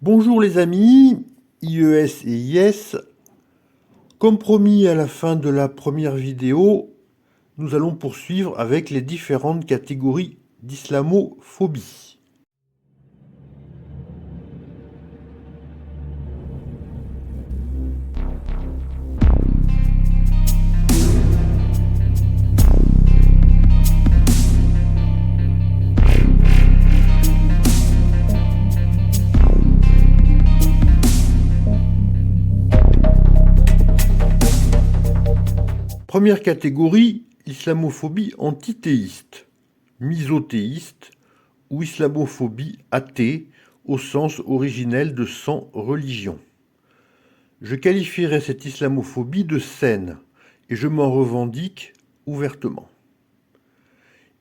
Bonjour les amis, IES et IS. Comme promis à la fin de la première vidéo, nous allons poursuivre avec les différentes catégories d'islamophobie. Première catégorie, islamophobie antithéiste, misothéiste ou islamophobie athée au sens originel de sans religion. Je qualifierais cette islamophobie de saine et je m'en revendique ouvertement.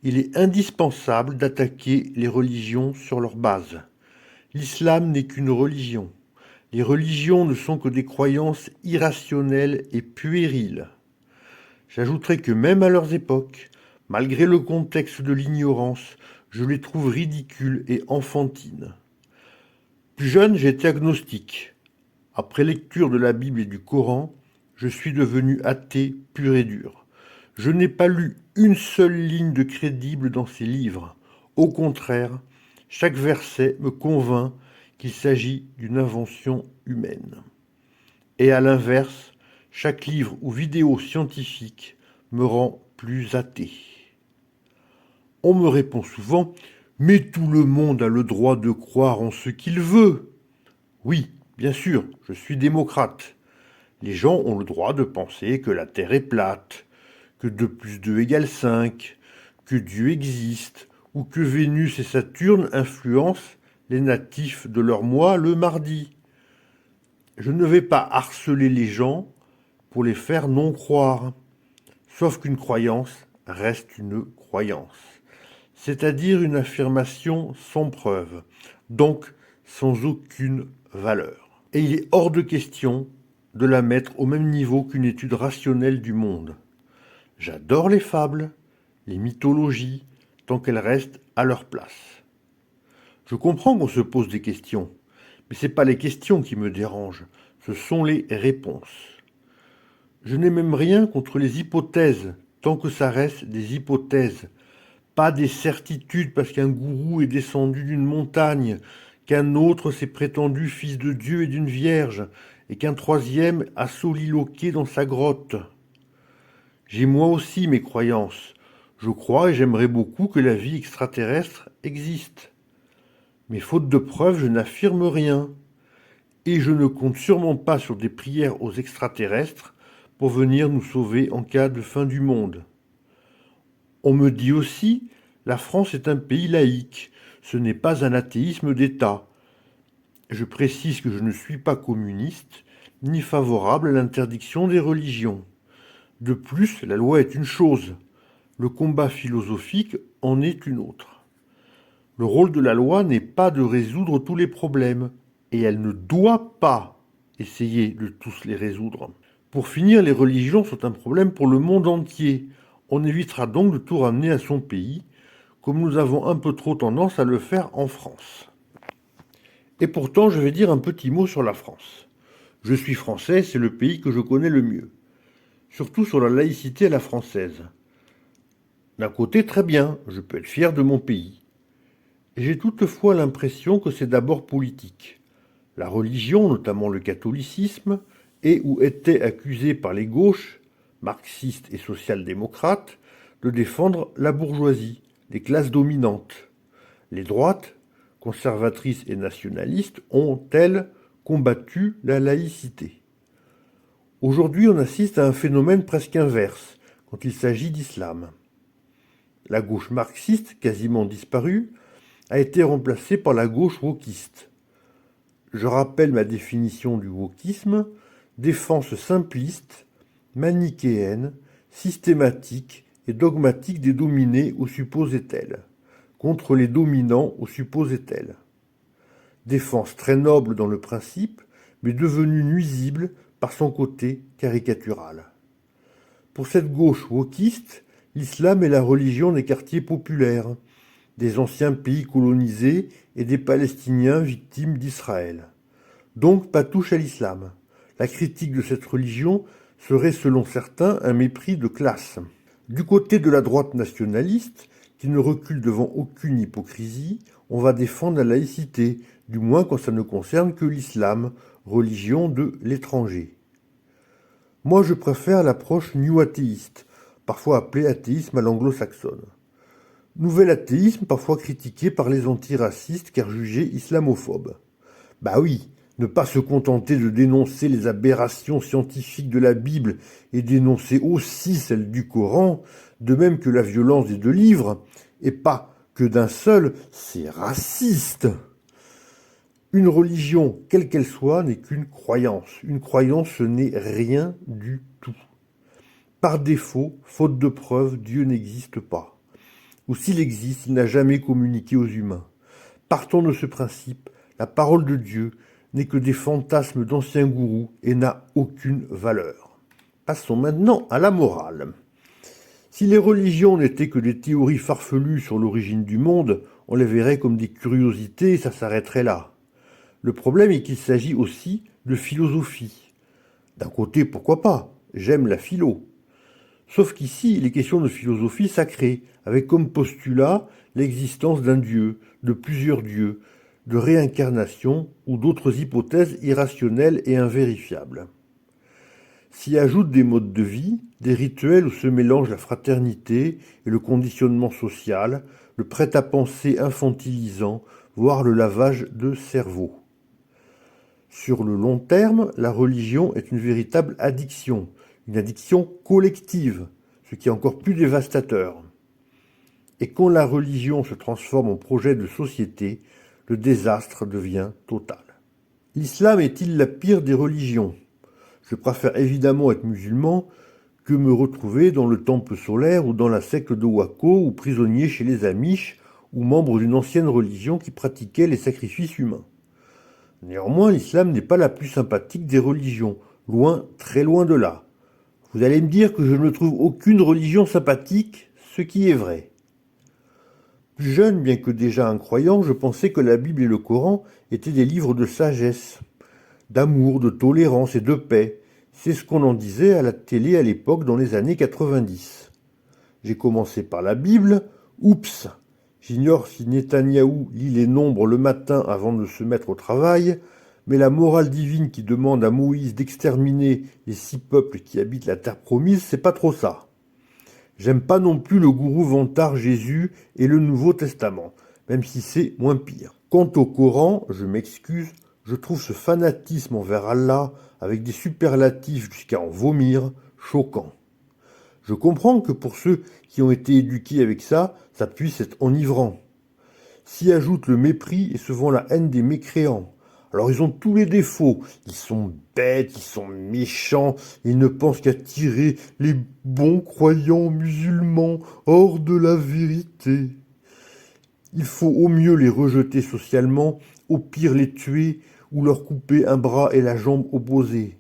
Il est indispensable d'attaquer les religions sur leur base. L'islam n'est qu'une religion. Les religions ne sont que des croyances irrationnelles et puériles. J'ajouterai que même à leurs époques, malgré le contexte de l'ignorance, je les trouve ridicules et enfantines. Plus jeune, j'étais agnostique. Après lecture de la Bible et du Coran, je suis devenu athée pur et dur. Je n'ai pas lu une seule ligne de crédible dans ces livres. Au contraire, chaque verset me convainc qu'il s'agit d'une invention humaine. Et à l'inverse, chaque livre ou vidéo scientifique me rend plus athée. On me répond souvent « Mais tout le monde a le droit de croire en ce qu'il veut !» Oui, bien sûr, je suis démocrate. Les gens ont le droit de penser que la Terre est plate, que 2 plus 2 égale 5, que Dieu existe, ou que Vénus et Saturne influencent les natifs de leur mois le mardi. Je ne vais pas harceler les gens pour les faire non croire. Sauf qu'une croyance reste une croyance, c'est-à-dire une affirmation sans preuve, donc sans aucune valeur. Et il est hors de question de la mettre au même niveau qu'une étude rationnelle du monde. J'adore les fables, les mythologies, tant qu'elles restent à leur place. Je comprends qu'on se pose des questions, mais ce n'est pas les questions qui me dérangent, ce sont les réponses. Je n'ai même rien contre les hypothèses, tant que ça reste des hypothèses, pas des certitudes parce qu'un gourou est descendu d'une montagne, qu'un autre s'est prétendu fils de Dieu et d'une vierge, et qu'un troisième a soliloqué dans sa grotte. J'ai moi aussi mes croyances. Je crois et j'aimerais beaucoup que la vie extraterrestre existe. Mais faute de preuves, je n'affirme rien. Et je ne compte sûrement pas sur des prières aux extraterrestres pour venir nous sauver en cas de fin du monde. On me dit aussi, la France est un pays laïque, ce n'est pas un athéisme d'État. Je précise que je ne suis pas communiste, ni favorable à l'interdiction des religions. De plus, la loi est une chose, le combat philosophique en est une autre. Le rôle de la loi n'est pas de résoudre tous les problèmes, et elle ne doit pas essayer de tous les résoudre. Pour finir, les religions sont un problème pour le monde entier. On évitera donc de tout ramener à son pays, comme nous avons un peu trop tendance à le faire en France. Et pourtant, je vais dire un petit mot sur la France. Je suis français, c'est le pays que je connais le mieux. Surtout sur la laïcité à la française. D'un côté, très bien, je peux être fier de mon pays. J'ai toutefois l'impression que c'est d'abord politique. La religion, notamment le catholicisme, est ou était accusée par les gauches, marxistes et social-démocrates, de défendre la bourgeoisie, les classes dominantes. Les droites, conservatrices et nationalistes, ont, elles, combattu la laïcité. Aujourd'hui, on assiste à un phénomène presque inverse, quand il s'agit d'islam. La gauche marxiste, quasiment disparue, a été remplacée par la gauche wokiste. Je rappelle ma définition du wokisme, défense simpliste, manichéenne, systématique et dogmatique des dominés ou supposés-tels, contre les dominants ou supposés-tels. Défense très noble dans le principe, mais devenue nuisible par son côté caricatural. Pour cette gauche wokiste, l'islam est la religion des quartiers populaires, des anciens pays colonisés et des Palestiniens victimes d'Israël. Donc pas touche à l'islam. La critique de cette religion serait selon certains un mépris de classe. Du côté de la droite nationaliste, qui ne recule devant aucune hypocrisie, on va défendre la laïcité, du moins quand ça ne concerne que l'islam, religion de l'étranger. Moi je préfère l'approche new-athéiste, parfois appelée athéisme à l'anglo-saxonne. Nouvel athéisme parfois critiqué par les antiracistes car jugé islamophobe. Bah oui, ne pas se contenter de dénoncer les aberrations scientifiques de la Bible et dénoncer aussi celles du Coran, de même que la violence des deux livres, et pas que d'un seul, c'est raciste. Une religion, quelle qu'elle soit, n'est qu'une croyance. Une croyance, ce n'est rien du tout. Par défaut, faute de preuves, Dieu n'existe pas. Ou s'il existe, il n'a jamais communiqué aux humains. Partons de ce principe, la parole de Dieu n'est que des fantasmes d'anciens gourous et n'a aucune valeur. Passons maintenant à la morale. Si les religions n'étaient que des théories farfelues sur l'origine du monde, on les verrait comme des curiosités et ça s'arrêterait là. Le problème est qu'il s'agit aussi de philosophie. D'un côté, pourquoi pas, j'aime la philo. Sauf qu'ici, il est question de philosophie sacrée, avec comme postulat l'existence d'un dieu, de plusieurs dieux, de réincarnation ou d'autres hypothèses irrationnelles et invérifiables. S'y ajoutent des modes de vie, des rituels où se mélangent la fraternité et le conditionnement social, le prêt-à-penser infantilisant, voire le lavage de cerveau. Sur le long terme, la religion est une véritable addiction, une addiction collective, ce qui est encore plus dévastateur. Et quand la religion se transforme en projet de société, le désastre devient total. L'islam est-il la pire des religions ? Je préfère évidemment être musulman que me retrouver dans le temple solaire ou dans la secte de Waco ou prisonnier chez les Amish ou membre d'une ancienne religion qui pratiquait les sacrifices humains. Néanmoins, l'islam n'est pas la plus sympathique des religions, loin, très loin de là. Vous allez me dire que je ne trouve aucune religion sympathique, ce qui est vrai. Plus jeune, bien que déjà incroyant, je pensais que la Bible et le Coran étaient des livres de sagesse, d'amour, de tolérance et de paix. C'est ce qu'on en disait à la télé à l'époque dans les années 90. J'ai commencé par la Bible, oups. J'ignore si Netanyahou lit les nombres le matin avant de se mettre au travail, mais la morale divine qui demande à Moïse d'exterminer les 6 peuples qui habitent la terre promise, c'est pas trop ça. J'aime pas non plus le gourou vantard Jésus et le Nouveau Testament, même si c'est moins pire. Quant au Coran, je m'excuse, je trouve ce fanatisme envers Allah, avec des superlatifs jusqu'à en vomir, choquant. Je comprends que pour ceux qui ont été éduqués avec ça, ça puisse être enivrant. S'y ajoute le mépris et souvent la haine des mécréants. Alors ils ont tous les défauts, ils sont bêtes, ils sont méchants, ils ne pensent qu'à tirer les bons croyants musulmans hors de la vérité. Il faut au mieux les rejeter socialement, au pire les tuer ou leur couper un bras et la jambe opposée.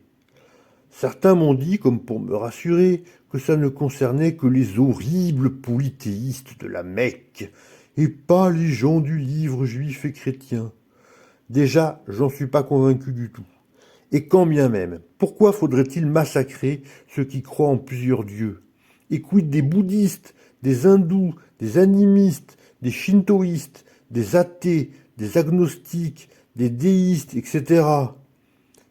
Certains m'ont dit, comme pour me rassurer, que ça ne concernait que les horribles polythéistes de la Mecque, et pas les gens du livre juif et chrétien. Déjà, j'en suis pas convaincu du tout. Et quand bien même, pourquoi faudrait-il massacrer ceux qui croient en plusieurs dieux ? Et quid des bouddhistes, des hindous, des animistes, des shintoïstes, des athées, des agnostiques, des déistes, etc.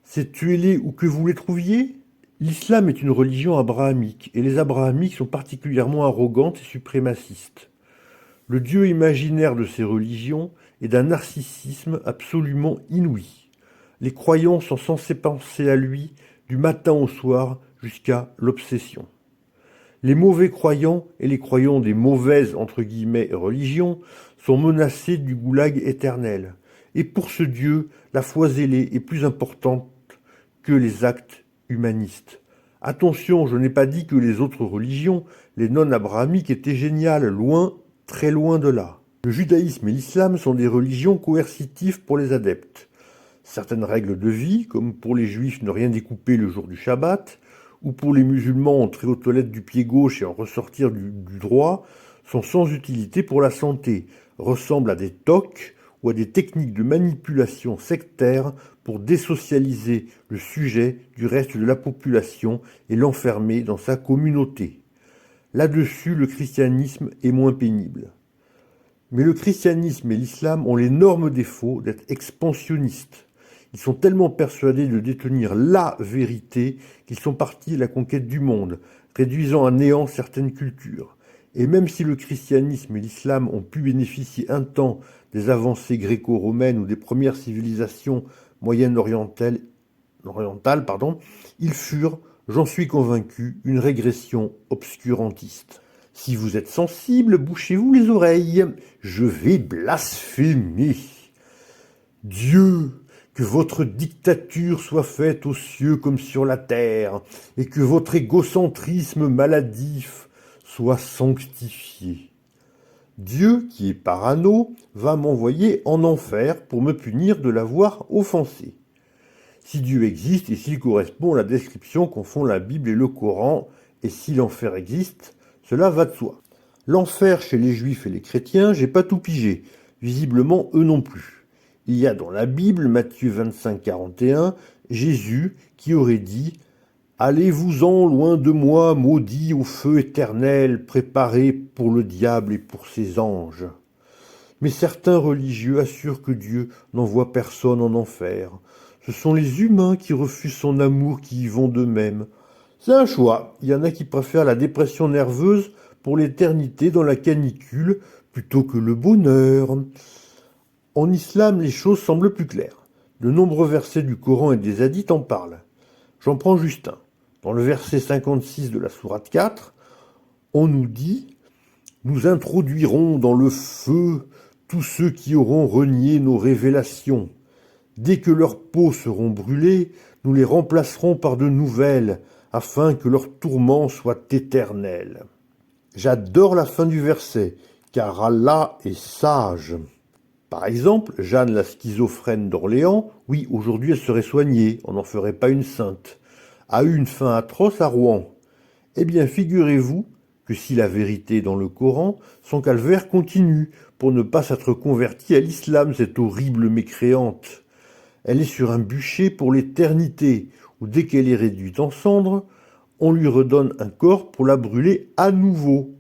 C'est tuez-les où que vous les trouviez ? L'islam est une religion abrahamique, et les abrahamiques sont particulièrement arrogantes et suprémacistes. Le Dieu imaginaire de ces religions est d'un narcissisme absolument inouï. Les croyants sont censés penser à lui du matin au soir jusqu'à l'obsession. Les mauvais croyants et les croyants des mauvaises entre guillemets religions sont menacés du goulag éternel. Et pour ce Dieu, la foi zélée est plus importante que les actes humanistes. Attention, je n'ai pas dit que les autres religions, les non-abrahamiques, étaient géniales, loin, très loin de là. Le judaïsme et l'islam sont des religions coercitives pour les adeptes. Certaines règles de vie, comme pour les juifs ne rien découper le jour du Shabbat, ou pour les musulmans entrer aux toilettes du pied gauche et en ressortir du droit, sont sans utilité pour la santé, ressemblent à des tocs ou à des techniques de manipulation sectaire pour désocialiser le sujet du reste de la population et l'enfermer dans sa communauté. Là-dessus, le christianisme est moins pénible. Mais le christianisme et l'islam ont l'énorme défaut d'être expansionnistes. Ils sont tellement persuadés de détenir la vérité qu'ils sont partis à la conquête du monde, réduisant à néant certaines cultures. Et même si le christianisme et l'islam ont pu bénéficier un temps des avancées gréco-romaines ou des premières civilisations moyen-orientales, ils furent, j'en suis convaincu, une régression obscurantiste. Si vous êtes sensible, bouchez-vous les oreilles. Je vais blasphémer. Dieu, que votre dictature soit faite aux cieux comme sur la terre, et que votre égocentrisme maladif soit sanctifié. Dieu, qui est parano, va m'envoyer en enfer pour me punir de l'avoir offensé. Si Dieu existe et s'il correspond à la description qu'en font la Bible et le Coran, et si l'enfer existe, cela va de soi. L'enfer chez les juifs et les chrétiens, j'ai pas tout pigé. Visiblement, eux non plus. Il y a dans la Bible, Matthieu 25, 41, Jésus qui aurait dit « Allez-vous-en loin de moi, maudits au feu éternel, préparé pour le diable et pour ses anges. » Mais certains religieux assurent que Dieu n'envoie personne en enfer. Ce sont les humains qui refusent son amour qui y vont d'eux-mêmes. C'est un choix. Il y en a qui préfèrent la dépression nerveuse pour l'éternité dans la canicule plutôt que le bonheur. En islam, les choses semblent plus claires. De nombreux versets du Coran et des hadiths en parlent. J'en prends juste un. Dans le verset 56 de la sourate 4, on nous dit « Nous introduirons dans le feu tous ceux qui auront renié nos révélations. Dès que leurs peaux seront brûlées, nous les remplacerons par de nouvelles, afin que leur tourment soit éternel. » J'adore la fin du verset, car Allah est sage. Par exemple, Jeanne la schizophrène d'Orléans, oui, aujourd'hui elle serait soignée, on n'en ferait pas une sainte, a eu une fin atroce à Rouen. Eh bien, figurez-vous que si la vérité est dans le Coran, son calvaire continue, pour ne pas s'être convertie à l'islam, cette horrible mécréante. Elle est sur un bûcher pour l'éternité, où dès qu'elle est réduite en cendres, on lui redonne un corps pour la brûler à nouveau.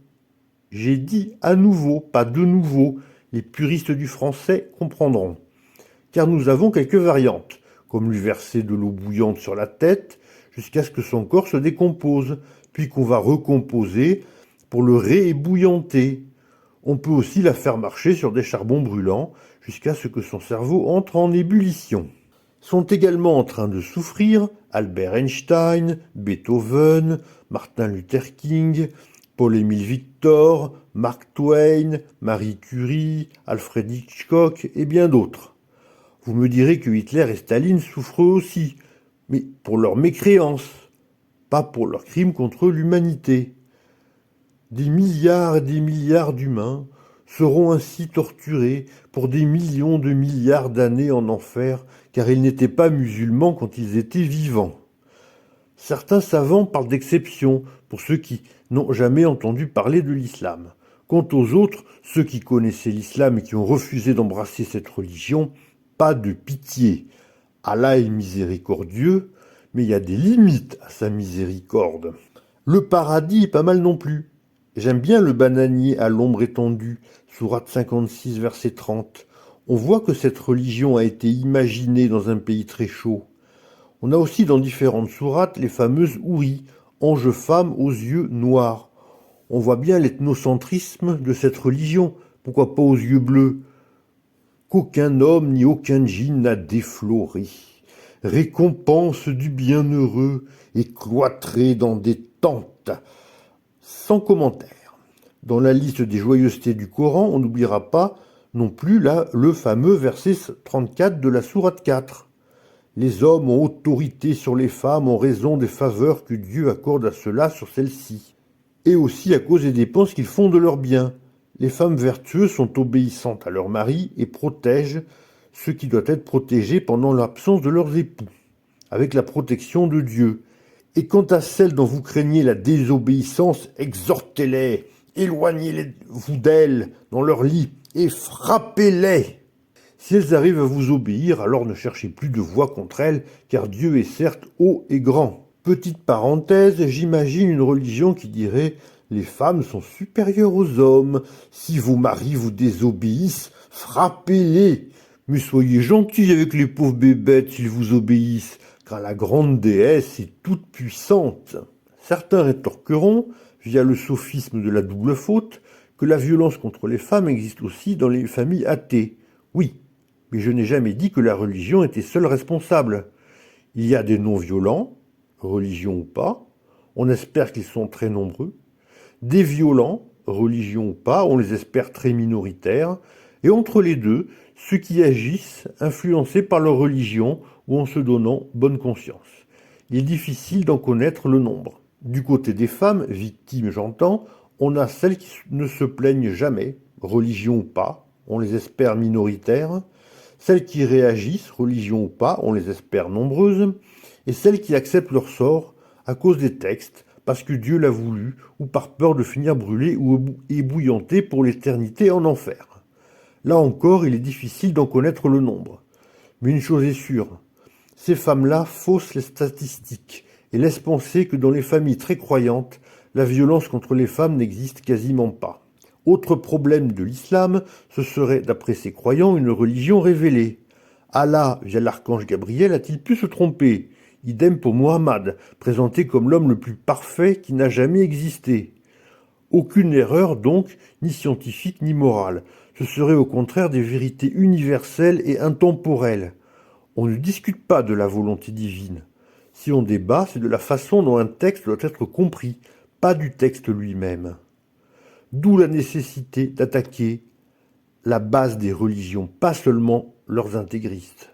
J'ai dit à nouveau, pas de nouveau. Les puristes du français comprendront. Car nous avons quelques variantes, comme lui verser de l'eau bouillante sur la tête, jusqu'à ce que son corps se décompose, puis qu'on va recomposer pour le réébouillanter. On peut aussi la faire marcher sur des charbons brûlants, jusqu'à ce que son cerveau entre en ébullition. Sont également en train de souffrir Albert Einstein, Beethoven, Martin Luther King, Paul-Émile Victor, Mark Twain, Marie Curie, Alfred Hitchcock et bien d'autres. Vous me direz que Hitler et Staline souffrent aussi, mais pour leur mécréance, pas pour leurs crimes contre l'humanité. Des milliards et des milliards d'humains seront ainsi torturés pour des millions de milliards d'années en enfer, car ils n'étaient pas musulmans quand ils étaient vivants. Certains savants parlent d'exception pour ceux qui n'ont jamais entendu parler de l'islam. Quant aux autres, ceux qui connaissaient l'islam et qui ont refusé d'embrasser cette religion, pas de pitié. Allah est miséricordieux, mais il y a des limites à sa miséricorde. Le paradis est pas mal non plus. J'aime bien le bananier à l'ombre étendue, sourate 56, verset 30. On voit que cette religion a été imaginée dans un pays très chaud. On a aussi dans différentes sourates les fameuses houris, anges femmes aux yeux noirs. On voit bien l'ethnocentrisme de cette religion, pourquoi pas aux yeux bleus. Qu'aucun homme ni aucun djinn n'a défloré. Récompense du bienheureux et cloîtré dans des tentes. Sans commentaire. Dans la liste des joyeusetés du Coran, on n'oubliera pas non plus le fameux verset 34 de la sourate 4. Les hommes ont autorité sur les femmes en raison des faveurs que Dieu accorde à ceux-là sur celles-ci, et aussi à cause des dépenses qu'ils font de leurs biens. Les femmes vertueuses sont obéissantes à leur mari et protègent ce qui doit être protégé pendant l'absence de leurs époux, avec la protection de Dieu. Et quant à celles dont vous craignez la désobéissance, exhortez-les, éloignez-vous d'elles dans leur lit et frappez-les. Si elles arrivent à vous obéir, alors ne cherchez plus de voix contre elles, car Dieu est certes haut et grand. Petite parenthèse, j'imagine une religion qui dirait « Les femmes sont supérieures aux hommes. Si vos maris vous désobéissent, frappez-les. Mais soyez gentils avec les pauvres bébêtes s'ils vous obéissent, car la grande déesse est toute puissante. » Certains rétorqueront, via le sophisme de la double faute, que la violence contre les femmes existe aussi dans les familles athées. Oui, mais je n'ai jamais dit que la religion était seule responsable. Il y a des non-violents, religion ou pas, on espère qu'ils sont très nombreux, des violents, religion ou pas, on les espère très minoritaires, et entre les deux, ceux qui agissent influencés par leur religion ou en se donnant bonne conscience. Il est difficile d'en connaître le nombre. Du côté des femmes, victimes j'entends, on a celles qui ne se plaignent jamais, religion ou pas, on les espère minoritaires, celles qui réagissent, religion ou pas, on les espère nombreuses, et celles qui acceptent leur sort à cause des textes, parce que Dieu l'a voulu, ou par peur de finir brûlées ou ébouillantées pour l'éternité en enfer. Là encore, il est difficile d'en connaître le nombre. Mais une chose est sûre, ces femmes-là faussent les statistiques et laissent penser que dans les familles très croyantes, la violence contre les femmes n'existe quasiment pas. Autre problème de l'islam, ce serait, d'après ces croyants, une religion révélée. Allah, via l'archange Gabriel, a-t-il pu se tromper? Idem pour Muhammad, présenté comme l'homme le plus parfait qui n'a jamais existé. Aucune erreur donc, ni scientifique ni morale. Ce serait au contraire des vérités universelles et intemporelles. On ne discute pas de la volonté divine. Si on débat, c'est de la façon dont un texte doit être compris, pas du texte lui-même. D'où la nécessité d'attaquer la base des religions, pas seulement leurs intégristes.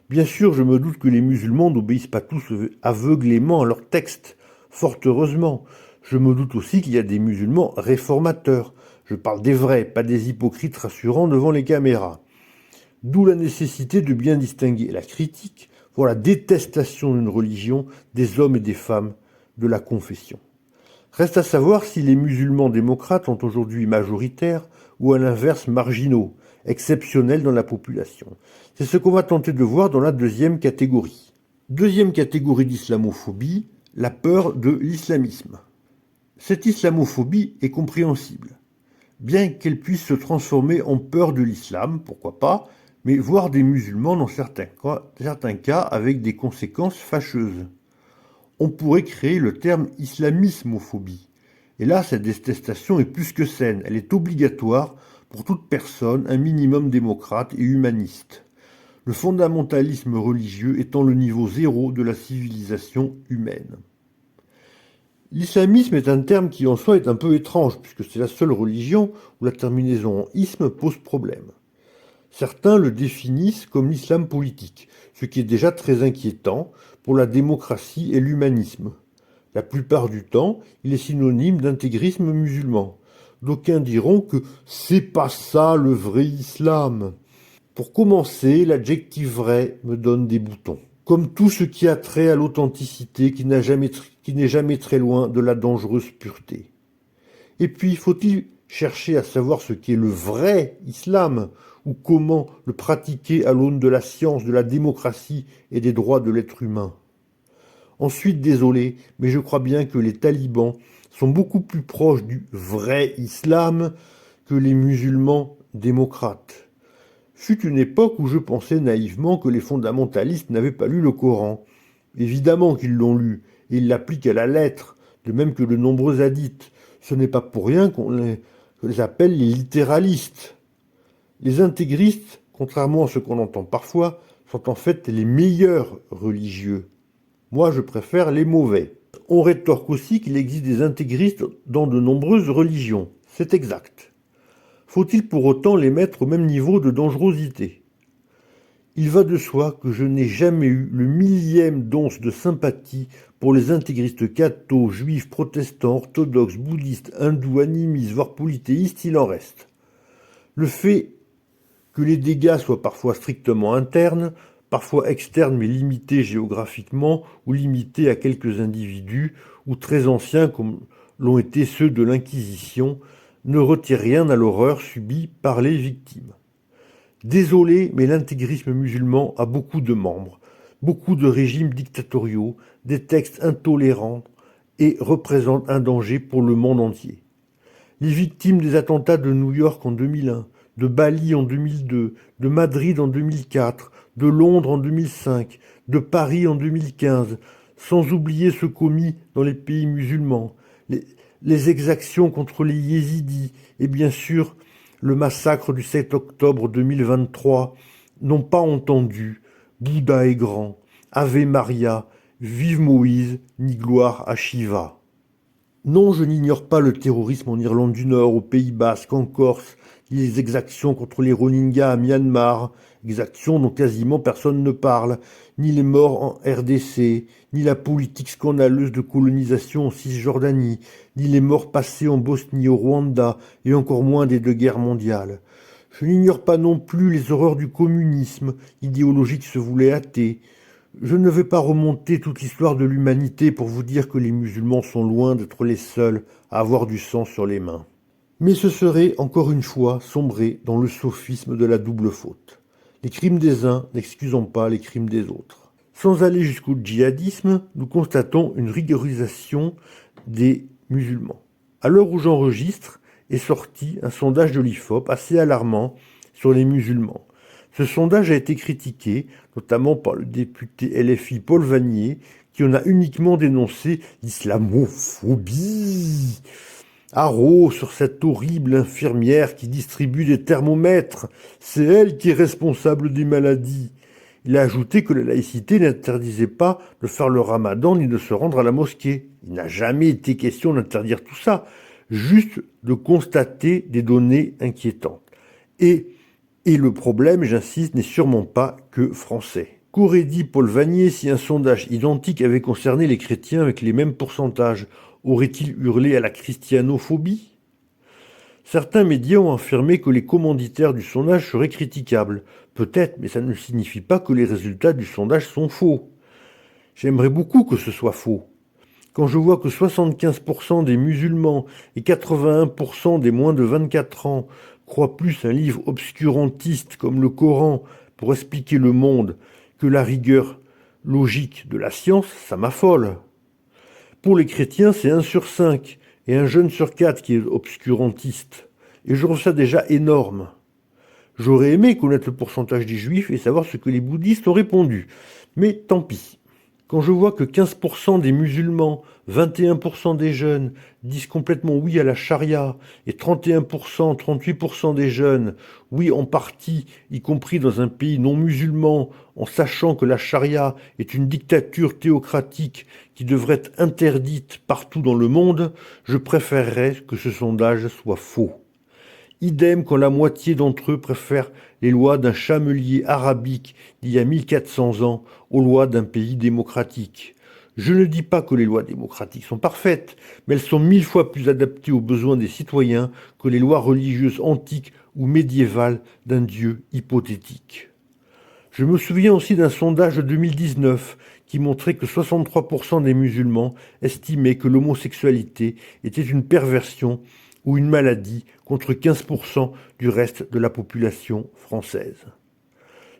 Bien sûr, je me doute que les musulmans n'obéissent pas tous aveuglément à leurs textes. Fort heureusement, je me doute aussi qu'il y a des musulmans réformateurs. Je parle des vrais, pas des hypocrites rassurants devant les caméras. D'où la nécessité de bien distinguer la critique, voire la détestation d'une religion, des hommes et des femmes, de la confession. Reste à savoir si les musulmans démocrates sont aujourd'hui majoritaires ou à l'inverse marginaux, exceptionnels dans la population. C'est ce qu'on va tenter de voir dans la deuxième catégorie. Deuxième catégorie d'islamophobie, la peur de l'islamisme. Cette islamophobie est compréhensible, bien qu'elle puisse se transformer en peur de l'islam, pourquoi pas, mais voir des musulmans dans certains cas avec des conséquences fâcheuses. On pourrait créer le terme islamismophobie. Et là, cette détestation est plus que saine, elle est obligatoire pour toute personne, un minimum démocrate et humaniste. Le fondamentalisme religieux étant le niveau zéro de la civilisation humaine. L'islamisme est un terme qui en soi est un peu étrange, puisque c'est la seule religion où la terminaison en isme pose problème. Certains le définissent comme l'islam politique, ce qui est déjà très inquiétant pour la démocratie et l'humanisme. La plupart du temps, il est synonyme d'intégrisme musulman. D'aucuns diront que c'est pas ça le vrai islam. Pour commencer, l'adjectif vrai me donne des boutons. Comme tout ce qui a trait à l'authenticité qui n'est jamais très loin de la dangereuse pureté. Et puis, faut-il chercher à savoir ce qu'est le vrai islam ou comment le pratiquer à l'aune de la science, de la démocratie et des droits de l'être humain? Ensuite, désolé, mais je crois bien que les talibans sont beaucoup plus proches du vrai islam que les musulmans démocrates. Fut une époque où je pensais naïvement que les fondamentalistes n'avaient pas lu le Coran. Évidemment qu'ils l'ont lu, et ils l'appliquent à la lettre, de même que de nombreux hadiths. Ce n'est pas pour rien qu'on les appelle les littéralistes. Les intégristes, contrairement à ce qu'on entend parfois, sont en fait les meilleurs religieux. Moi, je préfère les mauvais. On rétorque aussi qu'il existe des intégristes dans de nombreuses religions. C'est exact. Faut-il pour autant les mettre au même niveau de dangerosité? Il va de soi que je n'ai jamais eu le millième d'once de sympathie pour les intégristes cathos, juifs, protestants, orthodoxes, bouddhistes, hindous, animistes, voire polythéistes, il en reste. Le fait que les dégâts soient parfois strictement internes, parfois externes mais limités géographiquement ou limités à quelques individus ou très anciens comme l'ont été ceux de l'Inquisition, ne retire rien à l'horreur subie par les victimes. Désolé, mais l'intégrisme musulman a beaucoup de membres, beaucoup de régimes dictatoriaux, des textes intolérants et représente un danger pour le monde entier. Les victimes des attentats de New York en 2001, de Bali en 2002, de Madrid en 2004, de Londres en 2005, de Paris en 2015, sans oublier ceux commis dans les pays musulmans, les exactions contre les yézidis et bien sûr le massacre du 7 octobre 2023, n'ont pas entendu Bouddha est grand, Ave Maria, vive Moïse, ni gloire à Shiva. Non, je n'ignore pas le terrorisme en Irlande du Nord, au Pays Basque, en Corse, ni les exactions contre les Rohingyas à Myanmar, exactions dont quasiment personne ne parle, ni les morts en RDC, ni la politique scandaleuse de colonisation en Cisjordanie, ni les morts passés en Bosnie, au Rwanda, et encore moins des deux guerres mondiales. Je n'ignore pas non plus les horreurs du communisme, idéologie qui se voulait athée. Je ne vais pas remonter toute l'histoire de l'humanité pour vous dire que les musulmans sont loin d'être les seuls à avoir du sang sur les mains. Mais ce serait, encore une fois, sombrer dans le sophisme de la double faute. Les crimes des uns n'excusant pas les crimes des autres. Sans aller jusqu'au djihadisme, nous constatons une rigorisation des musulmans. À l'heure où j'enregistre, est sorti un sondage de l'IFOP assez alarmant sur les musulmans. Ce sondage a été critiqué, notamment par le député LFI Paul Vannier, qui en a uniquement dénoncé l'islamophobie. Haro sur cette horrible infirmière qui distribue des thermomètres. C'est elle qui est responsable des maladies. Il a ajouté que la laïcité n'interdisait pas de faire le ramadan ni de se rendre à la mosquée. Il n'a jamais été question d'interdire tout ça, juste de constater des données inquiétantes. Et le problème, j'insiste, n'est sûrement pas que français. Qu'aurait dit Paul Vannier si un sondage identique avait concerné les chrétiens avec les mêmes pourcentages? Aurait-il hurlé à la christianophobie? Certains médias ont affirmé que les commanditaires du sondage seraient critiquables. Peut-être, mais ça ne signifie pas que les résultats du sondage sont faux. J'aimerais beaucoup que ce soit faux. Quand je vois que 75% des musulmans et 81% des moins de 24 ans croient plus un livre obscurantiste comme le Coran pour expliquer le monde que la rigueur logique de la science, ça m'affole. Pour les chrétiens, c'est 1 sur 5 et un jeune sur 4 qui est obscurantiste. Et je trouve ça déjà énorme. J'aurais aimé connaître le pourcentage des juifs et savoir ce que les bouddhistes ont répondu. Mais tant pis. Quand je vois que 15% des musulmans, 21% des jeunes disent complètement oui à la charia et 31%, 38% des jeunes oui en partie, y compris dans un pays non musulman, en sachant que la charia est une dictature théocratique qui devrait être interdite partout dans le monde, je préférerais que ce sondage soit faux. Idem quand la moitié d'entre eux préfèrent les lois d'un chamelier arabique d'il y a 1400 ans aux lois d'un pays démocratique. Je ne dis pas que les lois démocratiques sont parfaites, mais elles sont 1000 fois plus adaptées aux besoins des citoyens que les lois religieuses antiques ou médiévales d'un dieu hypothétique. Je me souviens aussi d'un sondage de 2019 qui montrait que 63% des musulmans estimaient que l'homosexualité était une perversion ou une maladie contre 15% du reste de la population française.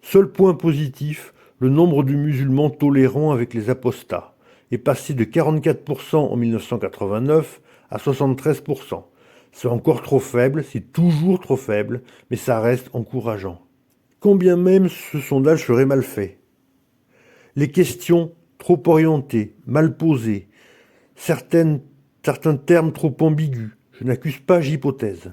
Seul point positif, le nombre de musulmans tolérants avec les apostats est passé de 44% en 1989 à 73%. C'est encore trop faible, c'est toujours trop faible, mais ça reste encourageant. Quand bien même ce sondage serait mal fait. Les questions trop orientées, mal posées, certains termes trop ambigus, je n'accuse pas, j'hypothèse.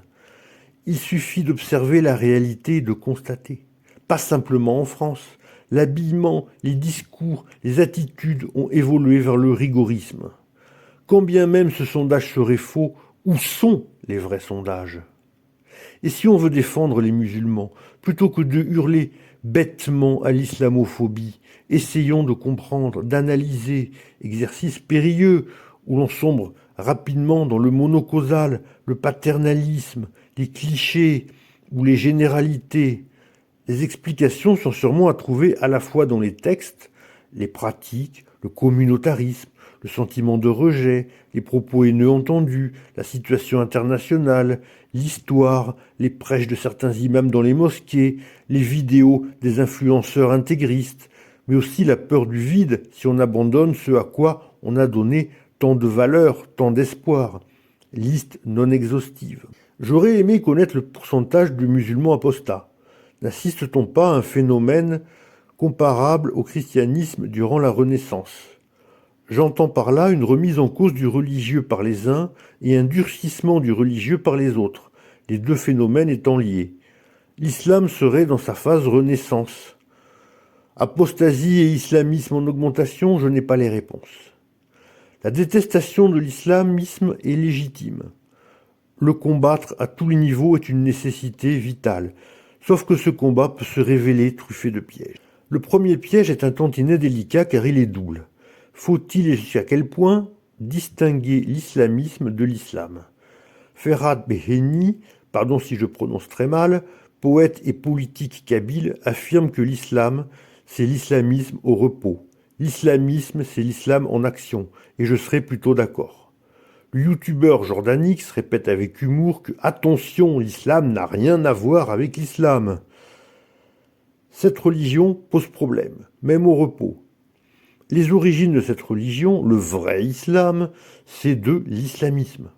Il suffit d'observer la réalité et de constater. Pas simplement en France. L'habillement, les discours, les attitudes ont évolué vers le rigorisme. Quand bien même ce sondage serait faux, où sont les vrais sondages? Et si on veut défendre les musulmans, plutôt que de hurler bêtement à l'islamophobie, essayons de comprendre, d'analyser, exercice périlleux où l'on sombre rapidement dans le monocausal, le paternalisme, les clichés ou les généralités. Les explications sont sûrement à trouver à la fois dans les textes, les pratiques, le communautarisme, le sentiment de rejet, les propos haineux entendus, la situation internationale, l'histoire, les prêches de certains imams dans les mosquées, les vidéos des influenceurs intégristes, mais aussi la peur du vide si on abandonne ce à quoi on a donné tant de valeur, tant d'espoir. Liste non exhaustive. J'aurais aimé connaître le pourcentage de musulmans apostats. N'assiste-t-on pas à un phénomène comparable au christianisme durant la Renaissance? J'entends par là une remise en cause du religieux par les uns et un durcissement du religieux par les autres, les deux phénomènes étant liés. L'islam serait dans sa phase Renaissance. Apostasie et islamisme en augmentation, je n'ai pas les réponses. La détestation de l'islamisme est légitime. Le combattre à tous les niveaux est une nécessité vitale, sauf que ce combat peut se révéler truffé de pièges. Le premier piège est un tantinet délicat car il est double. Faut-il et jusqu'à quel point distinguer l'islamisme de l'islam? Ferhat Beheni, pardon si je prononce très mal, poète et politique kabyle, affirme que l'islam, c'est l'islamisme au repos. L'islamisme, c'est l'islam en action, et je serais plutôt d'accord. Le youtubeur Jordanix répète avec humour que, attention, l'islam n'a rien à voir avec l'islam. Cette religion pose problème, même au repos. Les origines de cette religion, le vrai islam, c'est de l'islamisme.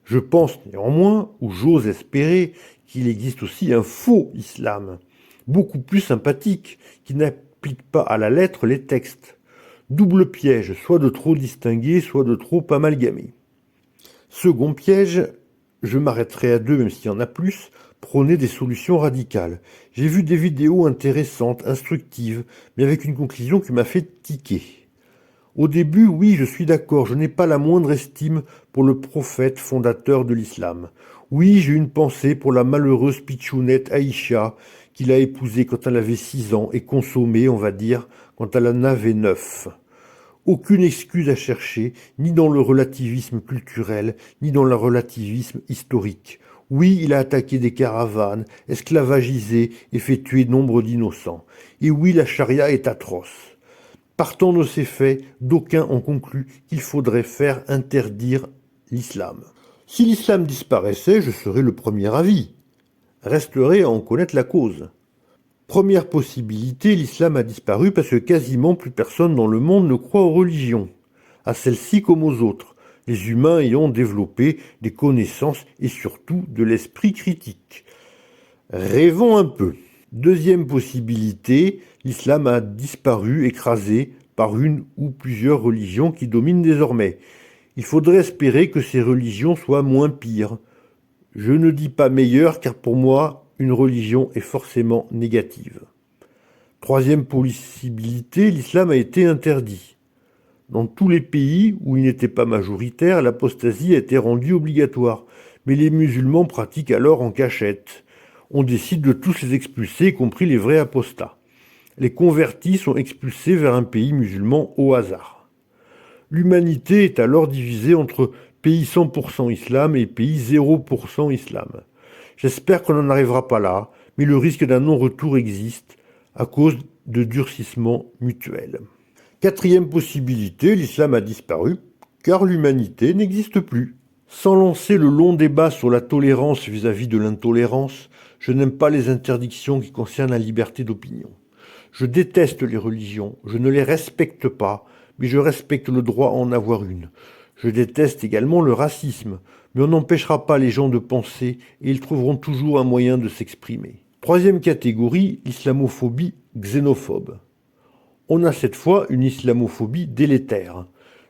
Je pense néanmoins, ou j'ose espérer, qu'il existe aussi un faux islam, beaucoup plus sympathique, qui n'applique pas à la lettre les textes. Double piège, soit de trop distinguer, soit de trop amalgamer. Second piège, je m'arrêterai à deux, même s'il y en a plus, prôner des solutions radicales. J'ai vu des vidéos intéressantes, instructives, mais avec une conclusion qui m'a fait tiquer. Au début, oui, je suis d'accord, je n'ai pas la moindre estime pour le prophète fondateur de l'islam. Oui, j'ai une pensée pour la malheureuse pitchounette Aïcha, qu'il a épousée quand elle avait 6 ans et consommée, on va dire, quand elle en avait 9. Aucune excuse à chercher, ni dans le relativisme culturel, ni dans le relativisme historique. Oui, il a attaqué des caravanes, esclavagisé et fait tuer nombre d'innocents. Et oui, la charia est atroce. Partant de ces faits, d'aucuns ont conclu qu'il faudrait faire interdire l'islam. Si l'islam disparaissait, je serais le premier avis. Resterait à en connaître la cause. Première possibilité, l'islam a disparu parce que quasiment plus personne dans le monde ne croit aux religions, à celles-ci comme aux autres, les humains ayant développé des connaissances et surtout de l'esprit critique. Rêvons un peu. Deuxième possibilité, l'islam a disparu, écrasé par une ou plusieurs religions qui dominent désormais. Il faudrait espérer que ces religions soient moins pires. Je ne dis pas meilleures car pour moi, une religion est forcément négative. Troisième possibilité, l'islam a été interdit. Dans tous les pays où il n'était pas majoritaire, l'apostasie a été rendue obligatoire, mais les musulmans pratiquent alors en cachette. On décide de tous les expulser, y compris les vrais apostats. Les convertis sont expulsés vers un pays musulman au hasard. L'humanité est alors divisée entre pays 100% islam et pays 0% islam. J'espère qu'on n'en arrivera pas là, mais le risque d'un non-retour existe à cause de durcissements mutuels. Quatrième possibilité, l'islam a disparu car l'humanité n'existe plus. Sans lancer le long débat sur la tolérance vis-à-vis de l'intolérance, je n'aime pas les interdictions qui concernent la liberté d'opinion. Je déteste les religions, je ne les respecte pas, mais je respecte le droit à en avoir une. Je déteste également le racisme, mais on n'empêchera pas les gens de penser et ils trouveront toujours un moyen de s'exprimer. Troisième catégorie, l'islamophobie xénophobe. On a cette fois une islamophobie délétère.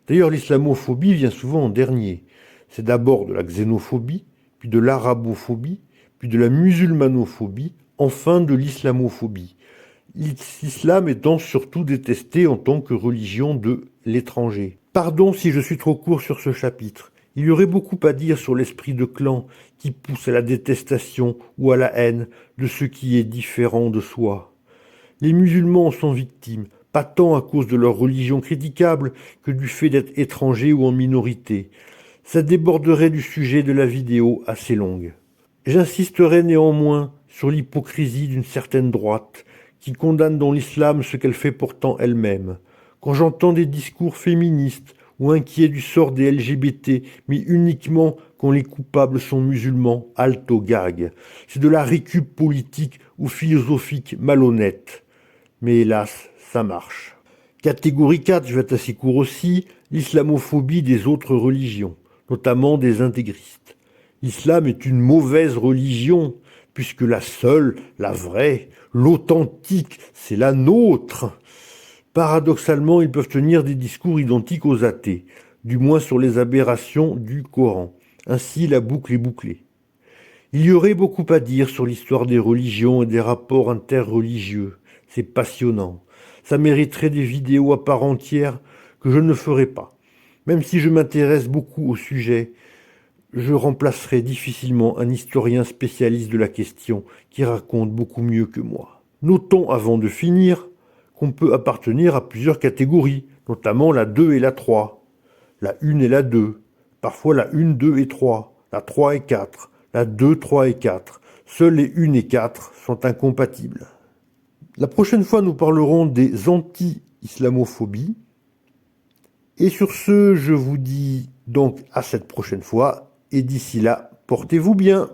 D'ailleurs, l'islamophobie vient souvent en dernier. C'est d'abord de la xénophobie, puis de l'arabophobie, puis de la musulmanophobie, enfin de l'islamophobie. L'islam étant surtout détesté en tant que religion de l'étranger. Pardon si je suis trop court sur ce chapitre. Il y aurait beaucoup à dire sur l'esprit de clan qui pousse à la détestation ou à la haine de ce qui est différent de soi. Les musulmans en sont victimes, pas tant à cause de leur religion critiquable que du fait d'être étrangers ou en minorité. Ça déborderait du sujet de la vidéo assez longue. J'insisterai néanmoins sur l'hypocrisie d'une certaine droite qui condamne dans l'islam ce qu'elle fait pourtant elle-même. Quand j'entends des discours féministes ou inquiets du sort des LGBT, mais uniquement quand les coupables sont musulmans, halte au gag. C'est de la récup politique ou philosophique malhonnête. Mais hélas, ça marche. Catégorie 4, je vais être assez court aussi, l'islamophobie des autres religions, notamment des intégristes. L'islam est une mauvaise religion, puisque la seule, la vraie, l'authentique, c'est la nôtre. Paradoxalement, ils peuvent tenir des discours identiques aux athées, du moins sur les aberrations du Coran. Ainsi, la boucle est bouclée. Il y aurait beaucoup à dire sur l'histoire des religions et des rapports interreligieux. C'est passionnant. Ça mériterait des vidéos à part entière que je ne ferai pas. Même si je m'intéresse beaucoup au sujet, je remplacerai difficilement un historien spécialiste de la question qui raconte beaucoup mieux que moi. Notons avant de finir qu'on peut appartenir à plusieurs catégories, notamment la 2 et la 3, la 1 et la 2, parfois la 1, 2 et 3, la 3 et 4, la 2, 3 et 4. Seules les 1 et 4 sont incompatibles. La prochaine fois, nous parlerons des anti-islamophobies. Et sur ce, je vous dis donc à cette prochaine fois. Et d'ici là, portez-vous bien.